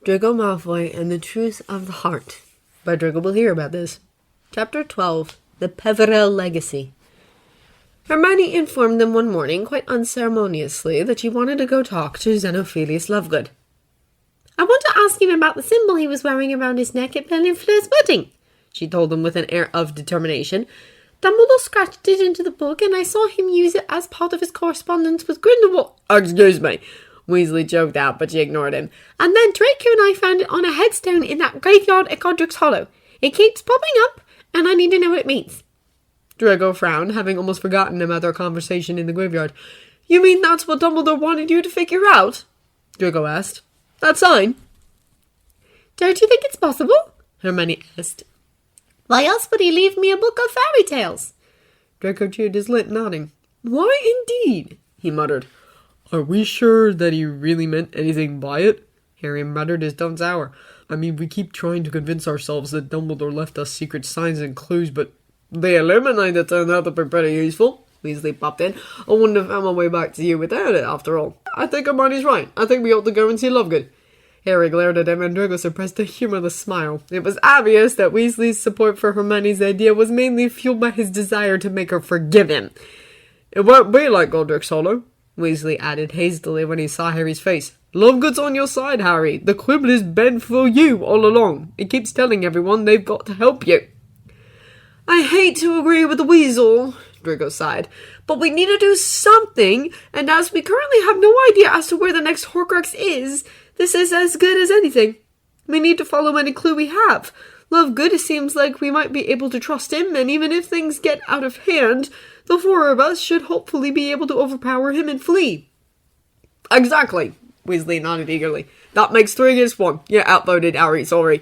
Draco Malfoy and the Truth of the Heart. But Draco will hear about this. Chapter 12. The Peverell Legacy. Hermione informed them one morning, quite unceremoniously, that she wanted to go talk to Xenophilius Lovegood. "I want to ask him about the symbol he was wearing around his neck at Belinfleur's wedding," she told them with an air of determination. "Dumbledore scratched it into the book, and I saw him use it as part of his correspondence with Grindelwald." "Excuse me," Weasley joked out, but she ignored him. "And then Draco and I found it on a headstone in that graveyard at Godric's Hollow. It keeps popping up, and I need to know what it means." Draco frowned, having almost forgotten about their conversation in the graveyard. "You mean that's what Dumbledore wanted you to figure out?" Draco asked. "That sign?" "Don't you think it's possible?" Hermione asked. "Why else would he leave me a book of fairy tales?" Draco chewed his lip, nodding. "Why indeed?" he muttered. "Are we sure that he really meant anything by it?" Harry muttered his tongue sour. "I mean, we keep trying to convince ourselves that Dumbledore left us secret signs and clues, but the Illuminator turned out to be pretty useful," Weasley popped in. "I wouldn't have found my way back to you without it, after all. I think Hermione's right. I think we ought to go and see Lovegood." Harry glared at him, and Draco suppressed a humorless smile. It was obvious that Weasley's support for Hermione's idea was mainly fueled by his desire to make her forgive him. "It won't be like Godric's Hollow," Weasley added hastily when he saw Harry's face. "Lovegood's on your side, Harry. The Quibble has been for you all along. It keeps telling everyone they've got to help you." "I hate to agree with the Weasel," Draco sighed, "but we need to do something, and as we currently have no idea as to where the next Horcrux is, this is as good as anything. We need to follow any clue we have. Lovegood seems like we might be able to trust him, and even if things get out of hand, the four of us should hopefully be able to overpower him and flee." "Exactly," Weasley nodded eagerly. "That makes 3 against 1. You're outvoted, Harry, sorry."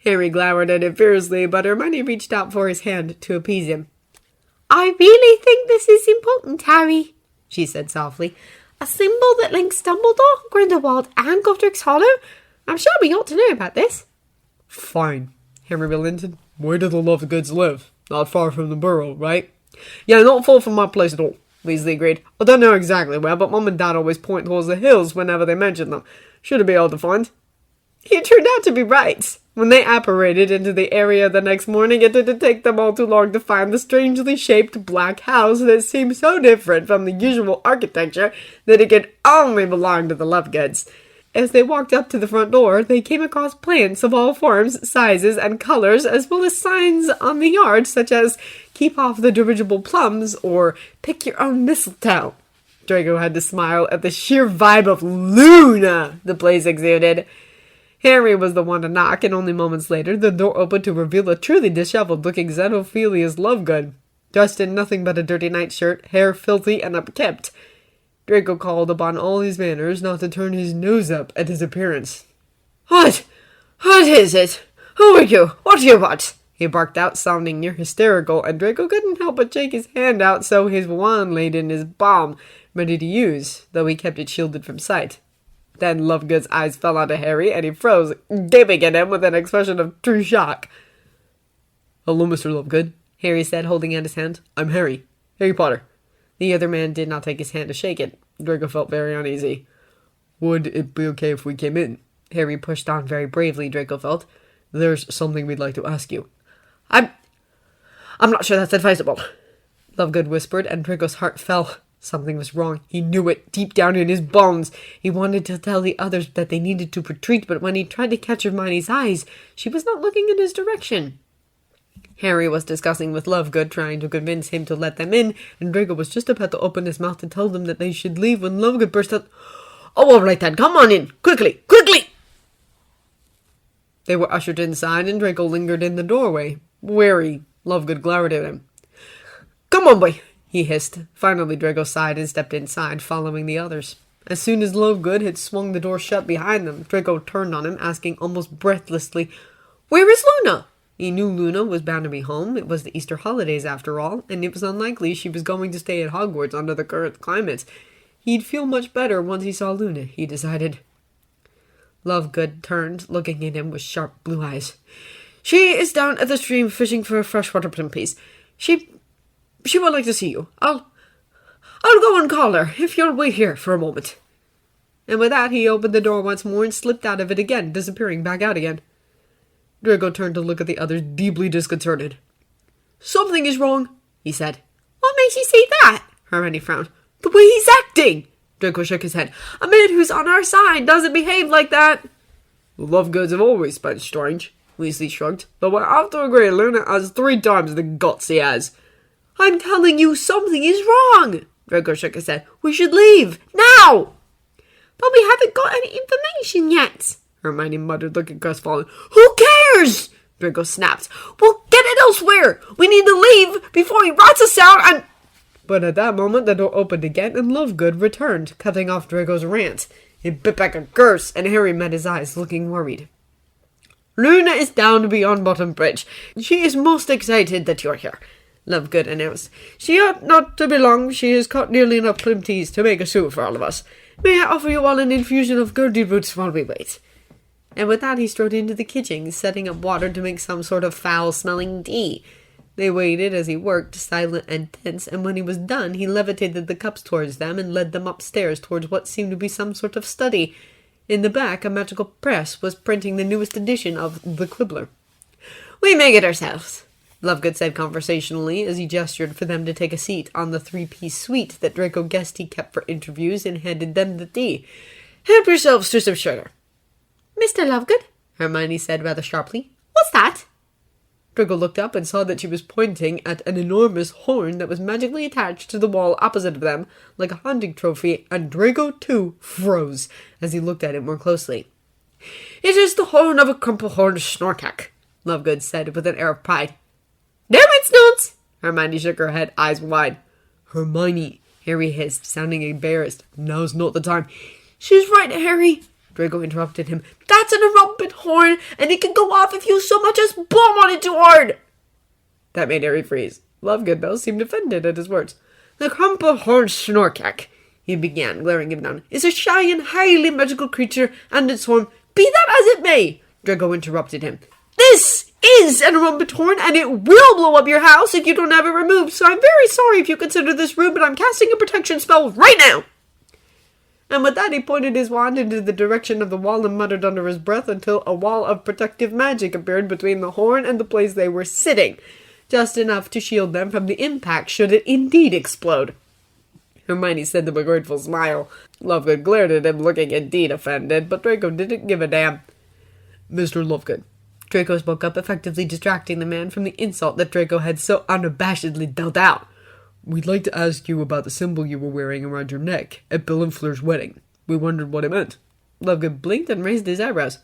Harry glowered at him fiercely, but Hermione reached out for his hand to appease him. "I really think this is important, Harry," she said softly. "A symbol that links Dumbledore, Grindelwald, and Godric's Hollow? I'm sure we ought to know about this." "Fine," Harry relented. "Where do the Lovegoods live? Not far from the Burrow, right?" "Yeah, not far from my place at all," Weasley agreed. "I don't know exactly where, but Mum and Dad always point towards the hills whenever they mention them. Should be able to find." He turned out to be right. When they apparated into the area the next morning, it didn't take them all too long to find the strangely shaped black house that seemed so different from the usual architecture that it could only belong to the Lovegoods. As they walked up to the front door, they came across plants of all forms, sizes, and colors, as well as signs on the yard such as "Keep off the dirigible plums" or "Pick your own mistletoe." Draco had to smile at the sheer vibe of Luna the place exuded. Harry was the one to knock, and only moments later the door opened to reveal a truly disheveled-looking Xenophilius Lovegood, dressed in nothing but a dirty nightshirt, hair filthy and upkept. Draco called upon all his manners not to turn his nose up at his appearance. What is it? Who are you? What do you want?" he barked out, sounding near hysterical, and Draco couldn't help but shake his hand out so his wand laid in his palm, ready to use, though he kept it shielded from sight. Then Lovegood's eyes fell onto Harry, and he froze, gaping at him with an expression of true shock. "Hello, Mr. Lovegood," Harry said, holding out his hand. "I'm Harry Potter." The other man did not take his hand to shake it. Draco felt very uneasy. "Would it be okay if we came in?" Harry pushed on very bravely, Draco felt. "There's something we'd like to ask you." I'm not sure that's advisable," Lovegood whispered, and Draco's heart fell. Something was wrong. He knew it, deep down in his bones. He wanted to tell the others that they needed to retreat, but when he tried to catch Hermione's eyes, she was not looking in his direction. Harry was discussing with Lovegood, trying to convince him to let them in, and Draco was just about to open his mouth to tell them that they should leave when Lovegood burst out, "Oh, all right then, come on in! Quickly! Quickly!" They were ushered inside, and Draco lingered in the doorway. Wary, Lovegood glowered at him. "Come on, boy," he hissed. Finally, Draco sighed and stepped inside, following the others. As soon as Lovegood had swung the door shut behind them, Draco turned on him, asking almost breathlessly, "Where is Luna?" He knew Luna was bound to be home. It was the Easter holidays, after all, and it was unlikely she was going to stay at Hogwarts under the current climate. He'd feel much better once he saw Luna, he decided. Lovegood turned, looking at him with sharp blue eyes. "She is down at the stream fishing for a freshwater plumpies. She would like to see you. I'll go and call her, if you'll wait here for a moment." And with that, he opened the door once more and slipped out of it again, disappearing back out again. Draco turned to look at the others, deeply disconcerted. "Something is wrong," he said. "What makes you say that?" Hermione frowned. "The way he's acting!" Draco shook his head. "A man who's on our side doesn't behave like that." "The Lovegoods have always been strange," Weasley shrugged. "Though I have to agree, Luna has 3 times the guts he has." "I'm telling you, something is wrong!" Draco shook his head. "We should leave, now!" "But we haven't got any information yet," Hermione muttered, looking crestfallen. "Who cares?" Draco snapped. "We'll get it elsewhere! We need to leave before he rats us out and—" But at that moment, the door opened again, and Lovegood returned, cutting off Draco's rant. He bit back a curse, and Harry met his eyes, looking worried. "Luna is down beyond Bottom Bridge. She is most excited that you're here," Lovegood announced. "She ought not to be long. She has caught nearly enough Plimtees to make a soup for all of us. May I offer you all an infusion of Gurdy roots while we wait?" And with that, he strode into the kitchen, setting up water to make some sort of foul-smelling tea. They waited as he worked, silent and tense, and when he was done, he levitated the cups towards them and led them upstairs towards what seemed to be some sort of study. In the back, a magical press was printing the newest edition of The Quibbler. "We make it ourselves," Lovegood said conversationally as he gestured for them to take a seat on the 3-piece suite that Draco guessed he kept for interviews and handed them the tea. "Help yourselves to some sugar." "Mr. Lovegood," Hermione said rather sharply. "What's that?" Draco looked up and saw that she was pointing at an enormous horn that was magically attached to the wall opposite of them, like a hunting trophy, and Draco, too, froze as he looked at it more closely. "It is the horn of a crumple-horned snorkack," Lovegood said with an air of pride. "No, it's not!" Hermione shook her head, eyes wide. "Hermione," Harry hissed, sounding embarrassed. "Now's not the time." "She's right, Harry," Draco interrupted him. "That's an erumpent horn, and it can go off if you so much as bomb on it too hard." That made Harry freeze. Lovegood, though, seemed offended at his words. "The crumple-horned snorkack," he began, glaring him down, "is a shy and highly magical creature, and its horn—" "Be that as it may," Draco interrupted him. "This is an erumpent horn, and it will blow up your house if you don't have it removed, so I'm very sorry if you consider this rude, but I'm casting a protection spell right now." And with that, he pointed his wand into the direction of the wall and muttered under his breath until a wall of protective magic appeared between the horn and the place they were sitting, just enough to shield them from the impact should it indeed explode. Hermione said with a grateful smile. Lovegood glared at him, looking indeed offended, but Draco didn't give a damn. "Mr. Lovegood," Draco spoke up, effectively distracting the man from the insult that Draco had so unabashedly dealt out. "We'd like to ask you about the symbol you were wearing around your neck at Bill and Fleur's wedding. We wondered what it meant." Lovegood blinked and raised his eyebrows.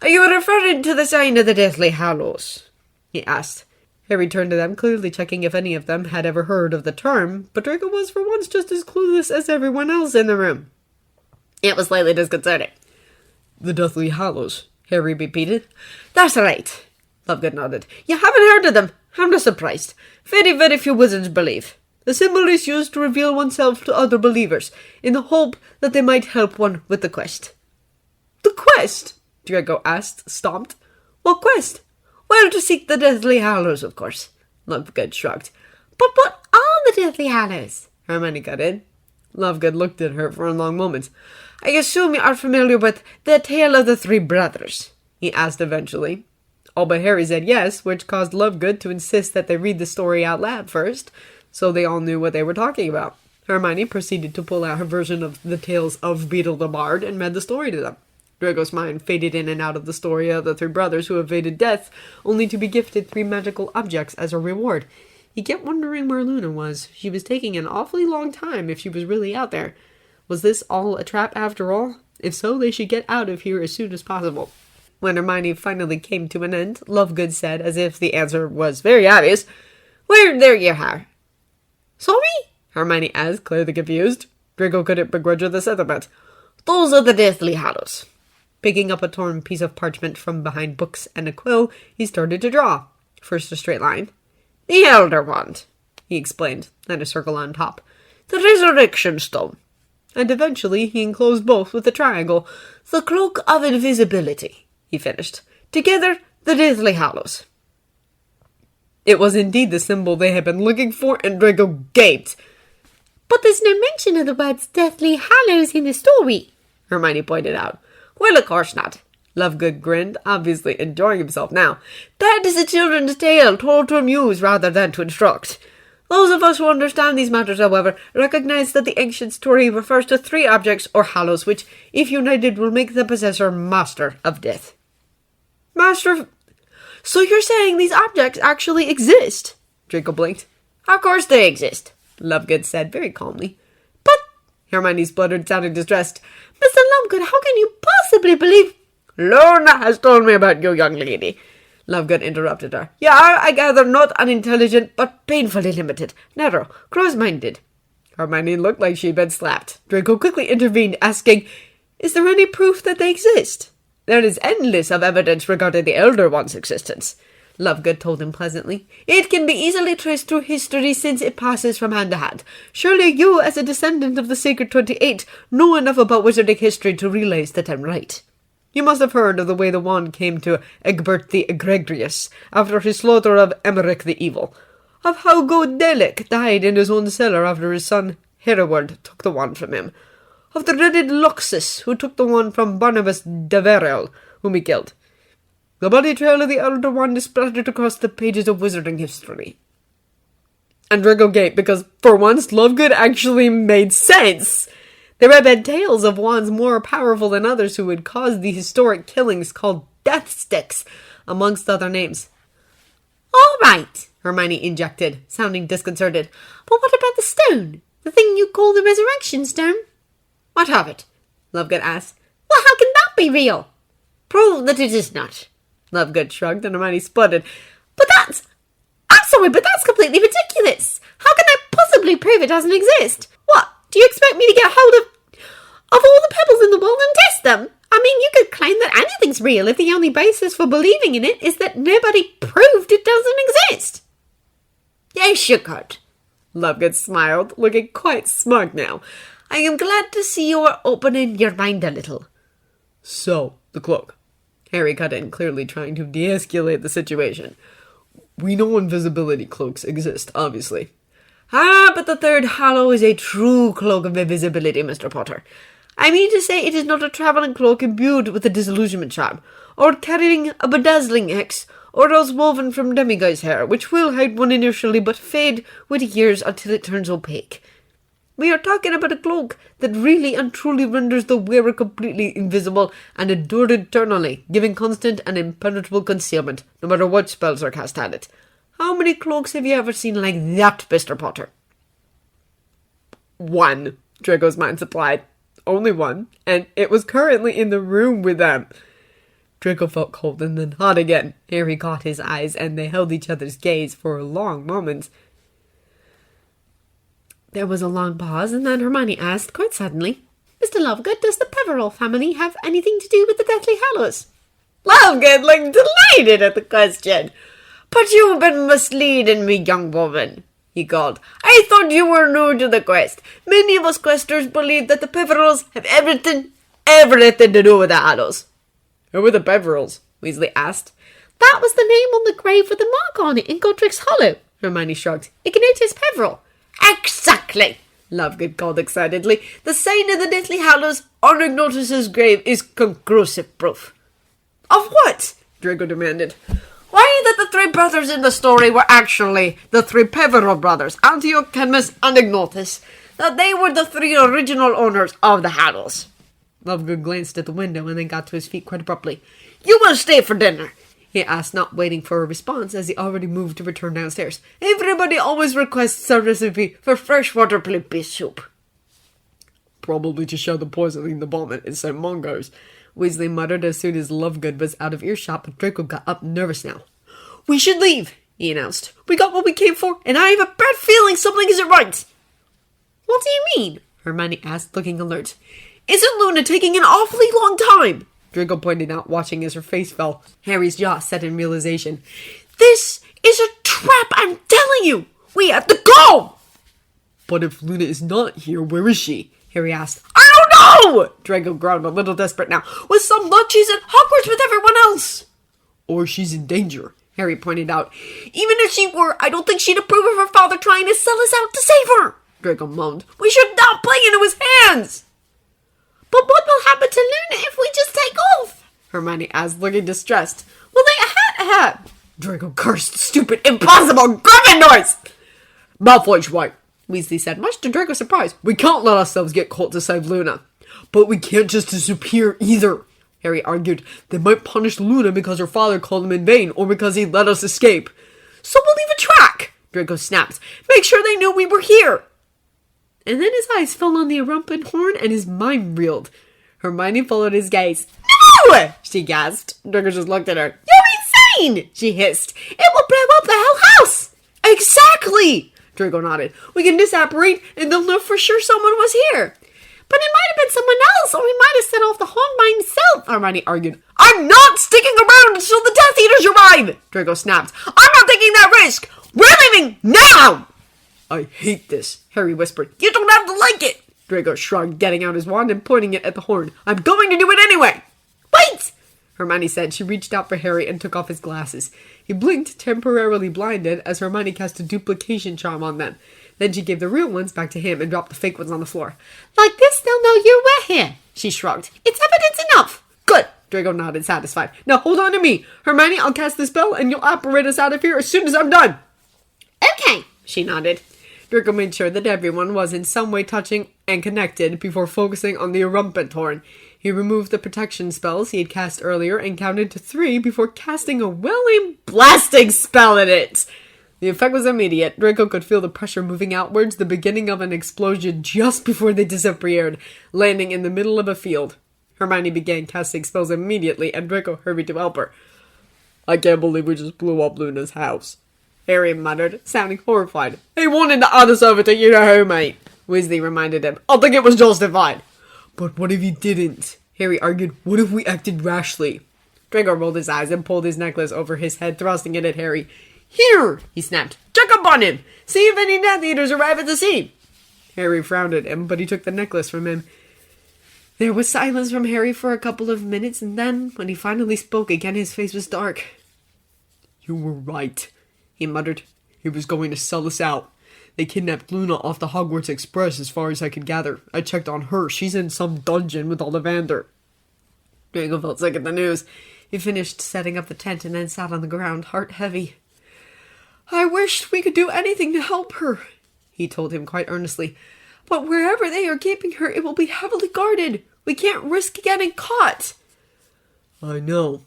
"Are you referring to the sign of the Deathly Hallows?" he asked. Harry turned to them, clearly checking if any of them had ever heard of the term, but Draco was for once just as clueless as everyone else in the room. It was slightly disconcerting. "The Deathly Hallows," Harry repeated. "That's right," Lovegood nodded. "You haven't heard of them? I'm not surprised. Very, very few wizards believe. The symbol is used to reveal oneself to other believers, in the hope that they might help one with the quest." "The quest?" Draco asked, stomped. "What quest?" "Well, to seek the Deathly Hallows, of course," Lovegood shrugged. "But what are the Deathly Hallows?" Hermione got in. Lovegood looked at her for a long moment. "I assume you are familiar with the Tale of the Three Brothers?" he asked eventually. All but Harry said yes, which caused Lovegood to insist that they read the story out loud first, so they all knew what they were talking about. Hermione proceeded to pull out her version of the tales of Beetle the Bard and read the story to them. Draco's mind faded in and out of the story of the 3 brothers who evaded death, only to be gifted 3 magical objects as a reward. He kept wondering where Luna was. She was taking an awfully long time if she was really out there. Was this all a trap after all? If so, they should get out of here as soon as possible. When Hermione finally came to an end, Lovegood said, as if the answer was very obvious, "Where there you are." "Sorry?" Hermione asked, clearly confused. Draco couldn't begrudge her the sentiment. "Those are the Deathly Hallows." Picking up a torn piece of parchment from behind books and a quill, he started to draw. First a straight line. "The Elder Wand," he explained, then a circle on top. "The Resurrection Stone." And eventually he enclosed both with a triangle. "The Cloak of Invisibility," he finished. "Together, the Deathly Hallows." It was indeed the symbol they had been looking for, and Draco gaped. "But there's no mention of the words Deathly Hallows in the story," Hermione pointed out. Well, of course not. Lovegood grinned, obviously enjoying himself now. That is a children's tale, told to amuse rather than to instruct. Those of us who understand these matters, however, recognize that the ancient story refers to 3 objects or hallows, which, if united, will make the possessor master of death. Master of... So you're saying these objects actually exist? Draco blinked. Of course they exist, Lovegood said very calmly. But, Hermione spluttered, sounding distressed, Mr. Lovegood, how can you possibly believe... Lorna has told me about you, young lady, Lovegood interrupted her. You are, I gather, not unintelligent, but painfully limited, narrow, close-minded. Hermione looked like she'd been slapped. Draco quickly intervened, asking, Is there any proof that they exist? There is endless of evidence regarding the Elder One's existence, Lovegood told him pleasantly. It can be easily traced through history since it passes from hand to hand. Surely you, as a descendant of the Sacred 28, know enough about wizarding history to realize that I'm right. You must have heard of the way the wand came to Egbert the Egregious after his slaughter of Emmerich the Evil, of how Godelic died in his own cellar after his son Hereward took the wand from him, of the dreaded Luxus who took the wand from Barnabas de Verel, whom he killed. The bloody trail of the Elder Wand is splattered across the pages of wizarding history. And Draco gaped because, for once, Lovegood actually made sense. There had been tales of wands more powerful than others who had caused the historic killings called death sticks, amongst other names. All right, Hermione injected, sounding disconcerted. But what about the stone? The thing you call the resurrection stone? What of it? Lovegood asked. Well, how can that be real? Prove that it is not. Lovegood shrugged and Hermione spluttered. I'm sorry, but that's completely ridiculous. How can I possibly prove it doesn't exist? What? Do you expect me to get hold of all the pebbles in the world and test them? I mean, you could claim that anything's real if the only basis for believing in it is that nobody proved it doesn't exist. Yes, you could. Lovegood smiled, looking quite smug now. I am glad to see you are opening your mind a little. So, the cloak. Harry cut in, clearly trying to de-escalate the situation. We know invisibility cloaks exist, obviously. But the 3rd Hallow is a true cloak of invisibility, Mr. Potter. I mean to say it is not a travelling cloak imbued with a disillusionment charm, or carrying a bedazzling X, or else woven from demiguise hair, which will hide one initially but fade with years until it turns opaque. We are talking about a cloak that really and truly renders the wearer completely invisible and endured eternally, giving constant and impenetrable concealment, no matter what spells are cast at it. How many cloaks have you ever seen like that, Mr. Potter? 1, Draco's mind supplied. Only 1, and it was currently in the room with them. Draco felt cold and then hot again. Harry caught his eyes, and they held each other's gaze for a long moment. There was a long pause, and then Hermione asked, quite suddenly, Mr. Lovegood, does the Peverell family have anything to do with the Deathly Hallows? Lovegood looked delighted at the question. But you've been misleading me, young woman, he called. I thought you were new to the quest. Many of us questers believe that the Peverells have everything to do with the Hallows. Who are the Peverells? Weasley asked. That was the name on the grave with the mark on it in Godric's Hollow, Hermione shrugged. Ignatius Peverell. Exactly, Lovegood called excitedly. The sign of the Deathly Hallows on Ignatius's grave is conclusive proof. Of what? Draco demanded. Why, that the 3 brothers in the story were actually the 3 Peverell brothers, Antiochus and Ignatius. That they were the 3 original owners of the Hallows. Lovegood glanced at the window and then got to his feet quite abruptly. You will stay for dinner, he asked, not waiting for a response as he already moved to return downstairs. Everybody always requests a recipe for freshwater blimpie soup. Probably to show the poison in the vomit and send mongos, Weasley muttered as soon as Lovegood was out of earshot, but Draco got up nervous now. We should leave, he announced. We got what we came for, and I have a bad feeling something isn't right. What do you mean? Hermione asked, looking alert. Isn't Luna taking an awfully long time? Draco pointed out, watching as her face fell. Harry's jaw set in realization. This is a trap, I'm telling you! We have to go! But if Luna is not here, where is she? Harry asked. I don't know! Draco groaned, a little desperate now. With some luck, she's at Hogwarts with everyone else. Or she's in danger, Harry pointed out. Even if she were, I don't think she'd approve of her father trying to sell us out to save her, Draco moaned. We should not play into his hands! But what will happen to Luna if we just take off? Hermione asked, looking distressed. Will they a hat? Draco cursed, stupid, impossible Gryffindors! Malfoy's right, Weasley said, much to Draco's surprise. We can't let ourselves get caught to save Luna. But we can't just disappear either, Harry argued. They might punish Luna because her father called him in vain, or because he let us escape. So we'll leave a track, Draco snapped. Make sure they knew we were here. And then his eyes fell on the Erumpent horn and his mind reeled. Hermione followed his gaze. No! She gasped. Draco just looked at her. You're insane! She hissed. It will blow up the whole house! Exactly! Draco nodded. We can disapparate and they'll know for sure someone was here. But it might have been someone else, or he might have set off the horn by himself, Hermione argued. I'm not sticking around until the Death Eaters arrive! Draco snapped. I'm not taking that risk! We're leaving now! I hate this, Harry whispered. You don't have to like it! Draco shrugged, getting out his wand and pointing it at the horn. I'm going to do it anyway! Wait! Hermione said. She reached out for Harry and took off his glasses. He blinked, temporarily blinded, as Hermione cast a duplication charm on them. Then she gave the real ones back to him and dropped the fake ones on the floor. Like this, they'll know you were here, she shrugged. It's evidence enough. Good, Draco nodded, satisfied. Now hold on to me. Hermione, I'll cast the spell and you'll apparate us out of here as soon as I'm done. Okay, she nodded. Draco made sure that everyone was in some way touching and connected before focusing on the Erumpent horn. He removed the protection spells he had cast earlier and counted to 3 before casting a well-aimed blasting spell at it. The effect was immediate. Draco could feel the pressure moving outwards, the beginning of an explosion just before they disappeared, landing in the middle of a field. Hermione began casting spells immediately, and Draco hurried to help her. I can't believe we just blew up Luna's house, Harry muttered, sounding horrified. He wanted to add us over to you-know-who, mate, Weasley reminded him. I think it was justified. But what if he didn't? Harry argued. What if we acted rashly? Draco rolled his eyes and pulled his necklace over his head, thrusting it at Harry. Here, he snapped. Check up on him. See if any Death Eaters arrive at the scene. Harry frowned at him, but he took the necklace from him. There was silence from Harry for a couple of minutes, and then, when he finally spoke again, his face was dark. You were right, he muttered. He was going to sell us out. They kidnapped Luna off the Hogwarts Express as far as I could gather. I checked on her. She's in some dungeon with Ollivander. Draco felt sick at the news. He finished setting up the tent and then sat on the ground, heart heavy. I wished we could do anything to help her, he told him quite earnestly. But wherever they are keeping her, it will be heavily guarded. We can't risk getting caught. I know.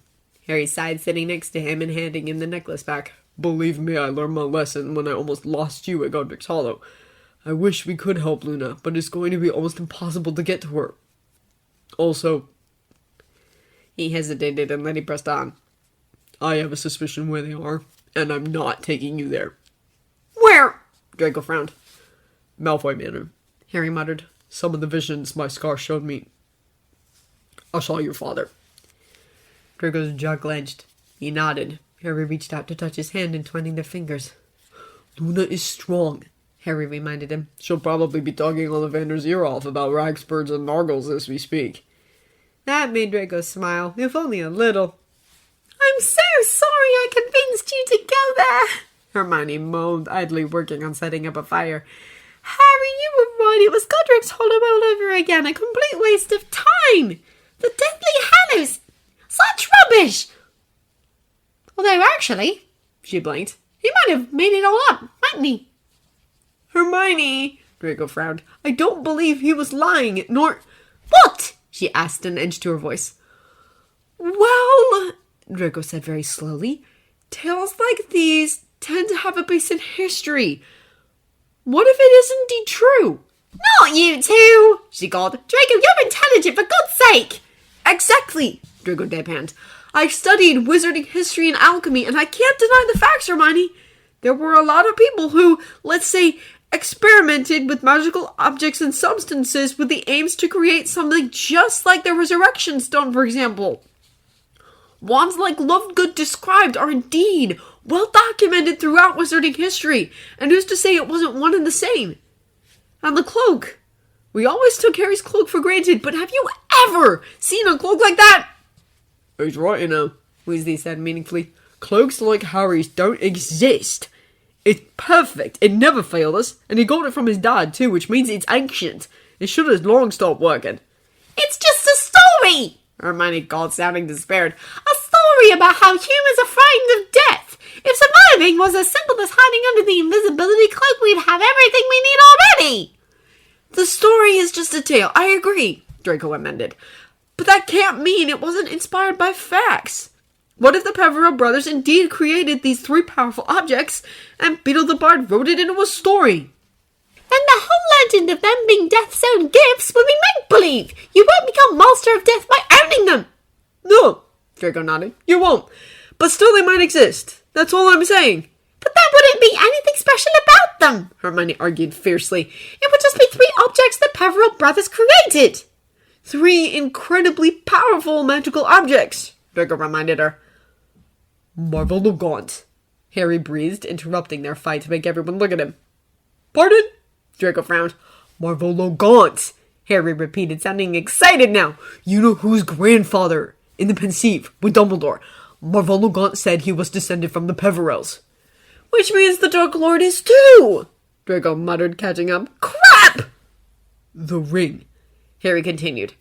Harry sighed, sitting next to him and handing him the necklace back. Believe me, I learned my lesson when I almost lost you at Godric's Hollow. I wish we could help Luna, but it's going to be almost impossible to get to her. Also, he hesitated and then he pressed on. I have a suspicion where they are, and I'm not taking you there. Where? Draco frowned. Malfoy Manor, Harry muttered. Some of the visions my scar showed me. I saw your father. Draco's jaw clenched. He nodded. Harry reached out to touch his hand, entwining their fingers. Luna is strong, Harry reminded him. She'll probably be talking Ollivander's ear off about Ragsbirds and Nargles as we speak. That made Draco smile, if only a little. I'm so sorry I convinced you to go there, Hermione moaned, idly working on setting up a fire. Harry, you were right. It was Godric's Hollow all over again. A complete waste of time. The Deathly Hallows. Such rubbish. Although, actually, she blinked, he might have made it all up, mightn't he? Hermione, Draco frowned. I don't believe he was lying, nor... What? She asked, an edge to her voice. Well, Draco said very slowly, tales like these tend to have a base in history. What if it is indeed true? Not you two, she called. Draco, you're intelligent, for God's sake. Exactly, Draco deadpanned. I studied wizarding history and alchemy, and I can't deny the facts, Hermione. There were a lot of people who, let's say, experimented with magical objects and substances with the aims to create something just like the Resurrection Stone, for example. Wands like Lovegood described are indeed well documented throughout wizarding history, and who's to say it wasn't one and the same? And the cloak. We always took Harry's cloak for granted, but have you ever seen a cloak like that? He's right, you know, Weasley said meaningfully. Cloaks like Harry's don't exist. It's perfect. It never failed us, and he got it from his dad too, which means it's ancient. It should have long stopped working. It's just a story, Hermione called, sounding despaired. A story about how humans are frightened of death. If surviving was as simple as hiding under the invisibility cloak, we'd have everything we need already. The story is just a tale, I agree, Draco amended. But that can't mean it wasn't inspired by facts. What if the Peverell brothers indeed created these 3 powerful objects, and Beetle the Bard wrote it into a story? Then the whole legend of them being Death's own gifts will be make-believe. You won't become Master of Death by owning them. No, Draco nodded. You won't. But still they might exist. That's all I'm saying. But that wouldn't be anything special about them, Hermione argued fiercely. It would just be 3 objects the Peverell brothers created. 3 incredibly powerful magical objects, Draco reminded her. Marvel the Gaunt, Harry breathed, interrupting their fight to make everyone look at him. Pardon? Draco frowned. Marvel the Gaunt, Harry repeated, sounding excited now. You know whose grandfather, in the Pensieve, with Dumbledore, Marvel the Gaunt said he was descended from the Peverells. Which means the Dark Lord is too, Draco muttered, catching up. Crap! The ring, Harry continued.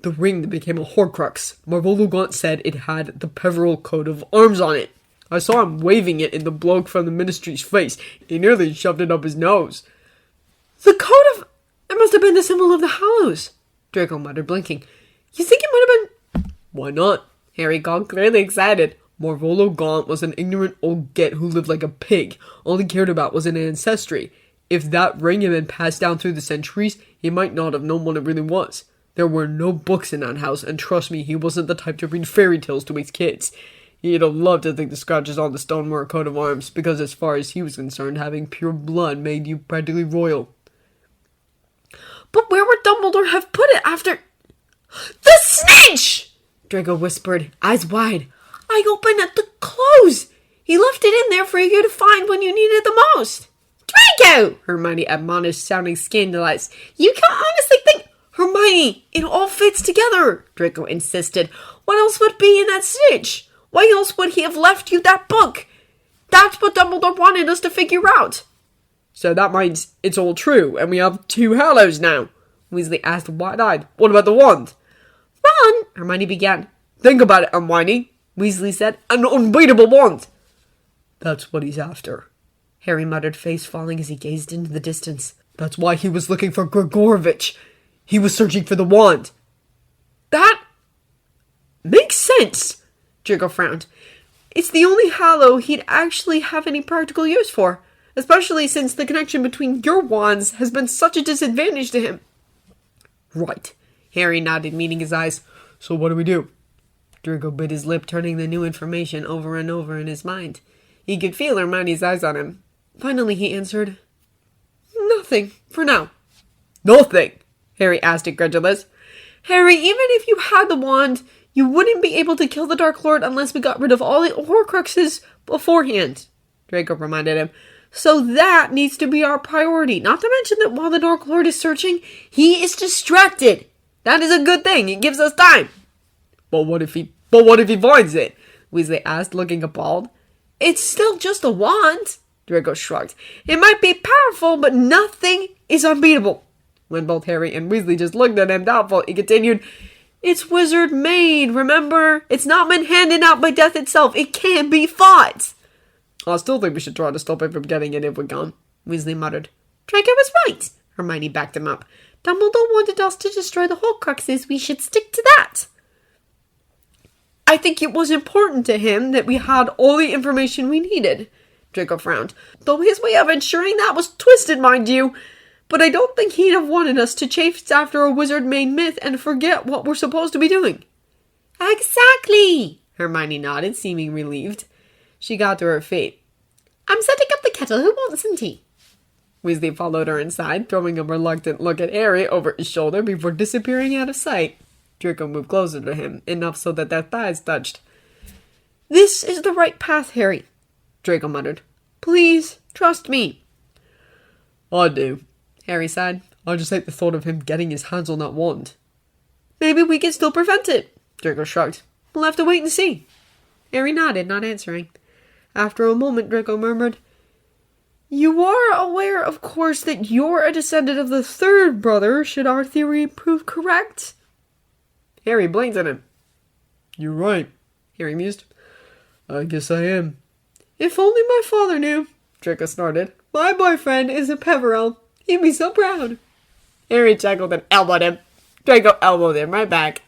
The ring that became a Horcrux. Marvel the Gaunt said it had the Peverell coat of arms on it. I saw him waving it in the bloke from the Ministry's face. He nearly shoved it up his nose. The coat of... It must have been the symbol of the Hallows, Draco muttered, blinking. You think it might have been... Why not? Harry called, clearly excited. Marvolo Gaunt was an ignorant old git who lived like a pig. All he cared about was an ancestry. If that ring had been passed down through the centuries, he might not have known what it really was. There were no books in that house, and trust me, he wasn't the type to read fairy tales to his kids. He'd have loved to think the scratches on the stone were a coat of arms, because as far as he was concerned, having pure blood made you practically royal. But where would Dumbledore have put it after... The snitch! Draco whispered, eyes wide. I opened it to close. He left it in there for you to find when you needed it the most. Draco! Hermione admonished, sounding scandalized. You can't honestly think... Hermione, it all fits together, Draco insisted. What else would be in that snitch? Why else would he have left you that book? That's what Dumbledore wanted us to figure out. So that means it's all true, and we have 2 Hallows now, Weasley asked wide-eyed. What about the wand? Ron, Hermione began. Think about it, Hermione, Weasley said. An unbeatable wand. That's what he's after, Harry muttered, face falling as he gazed into the distance. That's why he was looking for Gregorovitch. He was searching for the wand. That makes sense, Draco frowned. It's the only Hallow he'd actually have any practical use for, especially since the connection between your wands has been such a disadvantage to him. Right, Harry nodded, meeting his eyes. So what do we do? Draco bit his lip, turning the new information over and over in his mind. He could feel Hermione's eyes on him. Finally he answered, Nothing, for now. Nothing? Harry asked, incredulous. Harry, even if you had the wand, you wouldn't be able to kill the Dark Lord unless we got rid of all the Horcruxes beforehand, Draco reminded him. So that needs to be our priority. Not to mention that while the Dark Lord is searching, he is distracted. That is a good thing. It gives us time. But what if he finds it? Weasley asked, looking appalled. It's still just a wand, Draco shrugged. It might be powerful, but nothing is unbeatable. When both Harry and Weasley just looked at him doubtful, he continued, It's wizard-made, remember? It's not been handed out by death itself. It can't be fought. I still think we should try to stop him from getting it if we can, Weasley muttered. Draco was right, Hermione backed him up. Dumbledore wanted us to destroy the Horcruxes. We should stick to that. I think it was important to him that we had all the information we needed, Draco frowned. Though his way of ensuring that was twisted, mind you. But I don't think he'd have wanted us to chase after a wizard-made myth and forget what we're supposed to be doing. Exactly, Hermione nodded, seeming relieved. She got to her feet. I'm setting up the kettle. Who wants some tea? Weasley followed her inside, throwing a reluctant look at Harry over his shoulder before disappearing out of sight. Draco moved closer to him, enough so that their thighs touched. This is the right path, Harry, Draco muttered. Please, trust me. I do, Harry sighed. I just hate the thought of him getting his hands on that wand. Maybe we can still prevent it, Draco shrugged. We'll have to wait and see. Harry nodded, not answering. After a moment, Draco murmured, You are aware, of course, that you're a descendant of the 3rd brother, should our theory prove correct? Harry blinked at him. You're right, Harry mused. I guess I am. If only my father knew, Draco snorted. My boyfriend is a Peverell. He'd be so proud. Harry chuckled and elbowed him. Draco elbowed him right back.